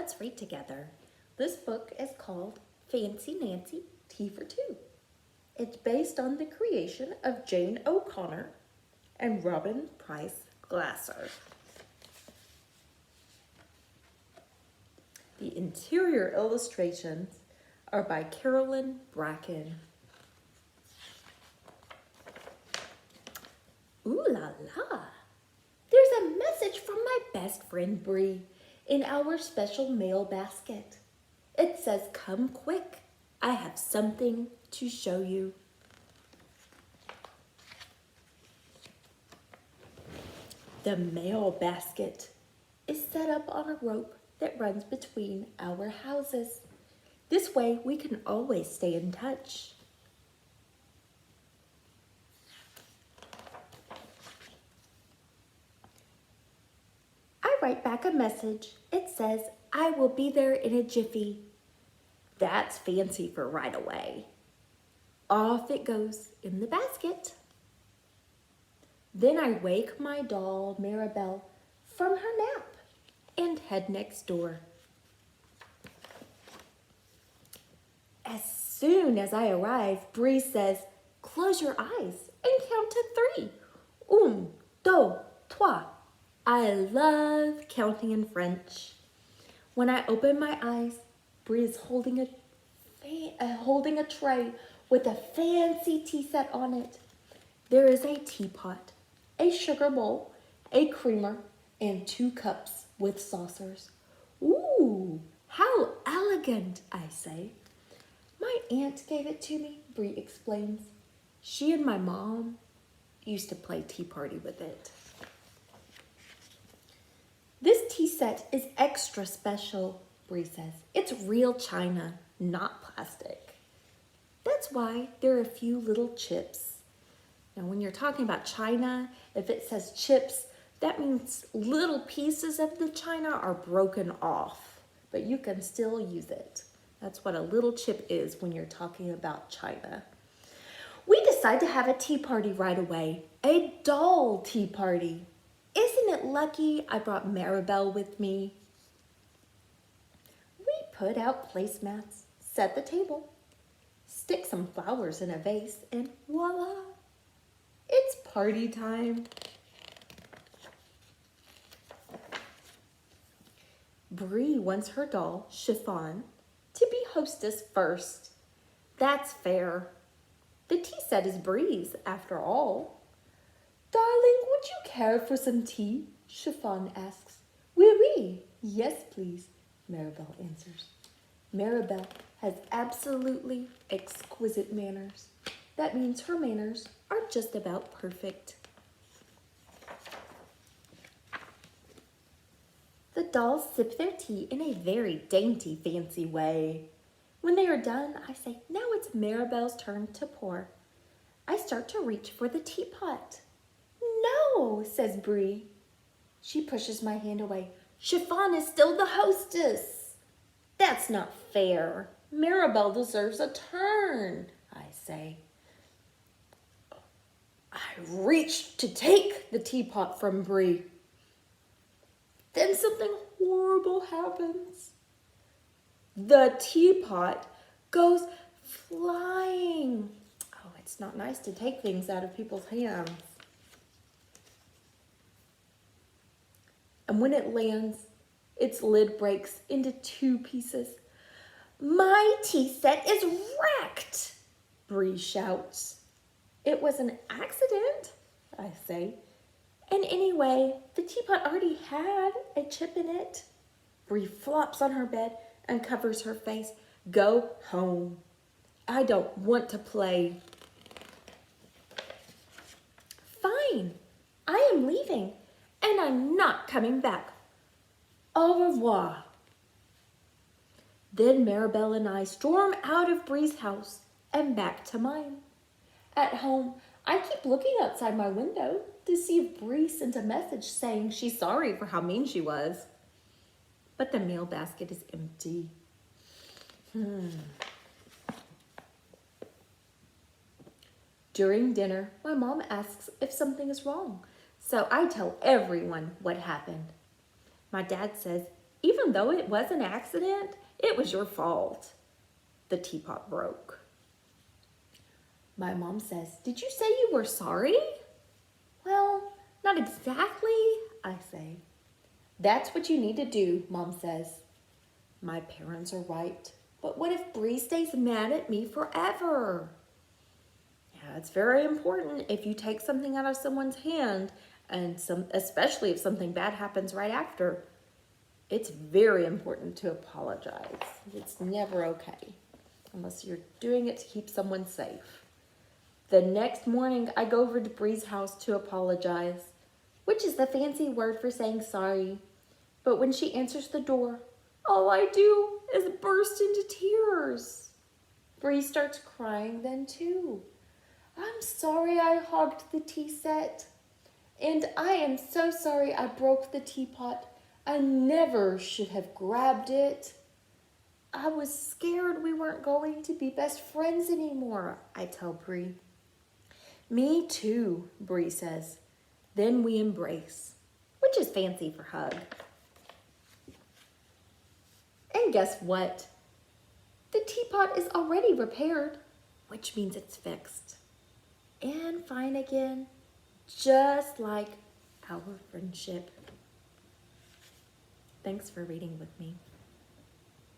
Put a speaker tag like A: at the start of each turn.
A: Let's read together. This book is called Fancy Nancy, Tea for Two. It's based on the creation of Jane O'Connor and Robin Preiss Glasser. The interior illustrations are by Carolyn Bracken. Ooh la la! There's a message from my best friend Bree in our special mail basket. It says, "Come quick, I have something to show you." The mail basket is set up on a rope that runs between our houses. This way we can always stay in touch. I write back a message. It says, "I will be there in a jiffy." That's fancy for right away. Off it goes in the basket. Then I wake my doll, Maribel, from her nap and head next door. As soon as I arrive, Bree says, "Close your eyes and count to 3. Un, deux, trois. I love counting in French. When I open my eyes, Bree is holding a tray with a fancy tea set on it. There is a teapot, a sugar bowl, a creamer, and 2 cups with saucers. Ooh, how elegant, I say. My aunt gave it to me, Bree explains. She and my mom used to play tea party with it. This tea set is extra special, Bree says. It's real china, not plastic. That's why there are a few little chips. Now, when you're talking about china, if it says chips, that means little pieces of the china are broken off, but you can still use it. That's what a little chip is when you're talking about china. We decide to have a tea party right away, a doll tea party. Isn't it lucky I brought Maribel with me? We put out placemats, set the table, stick some flowers in a vase, and voila, it's party time. Bree wants her doll, Chiffon, to be hostess first. That's fair. The tea set is Bree's, after all. "Darling, would you care for some tea?" Chiffon asks. "Oui, oui. Yes, please," Maribel answers. Maribel has absolutely exquisite manners. That means her manners are just about perfect. The dolls sip their tea in a very dainty, fancy way. When they are done, I say, "Now it's Maribel's turn to pour." I start to reach for the teapot. "No," says Bree. She pushes my hand away. "Chiffon is still the hostess." "That's not fair. Maribel deserves a turn," I say. I reach to take the teapot from Bree. Then something horrible happens. The teapot goes flying. Oh, it's not nice to take things out of people's hands. And when it lands, its lid breaks into 2 pieces. "My tea set is wrecked," Bree shouts. "It was an accident," I say. "And anyway, the teapot already had a chip in it." Bree flops on her bed and covers her face. "Go home. I don't want to play." "Fine, I am leaving, and I'm not coming back. Au revoir." Then Maribel and I storm out of Bree's house and back to mine. At home, I keep looking outside my window to see if Bree sent a message saying she's sorry for how mean she was. But the mail basket is empty. During dinner, my mom asks if something is wrong, so I tell everyone what happened. My dad says, Even though it was an accident, it was your fault. The teapot broke. My mom says, "Did you say you were sorry?" "Well, not exactly," I say. "That's what you need to do," Mom says. My parents are right. But what if Bree stays mad at me forever? Yeah, it's very important if you take something out of someone's hand, and especially if something bad happens right after, it's very important to apologize. It's never okay, unless you're doing it to keep someone safe. The next morning, I go over to Bree's house to apologize, which is the fancy word for saying sorry. But when she answers the door, all I do is burst into tears. Bree starts crying then too. "I'm sorry I hogged the tea set. And I am so sorry I broke the teapot. I never should have grabbed it. I was scared we weren't going to be best friends anymore," I tell Bree. "Me too," Bree says. Then we embrace, which is fancy for hug. And guess what? The teapot is already repaired, which means it's fixed and fine again, just like our friendship. Thanks for reading with me.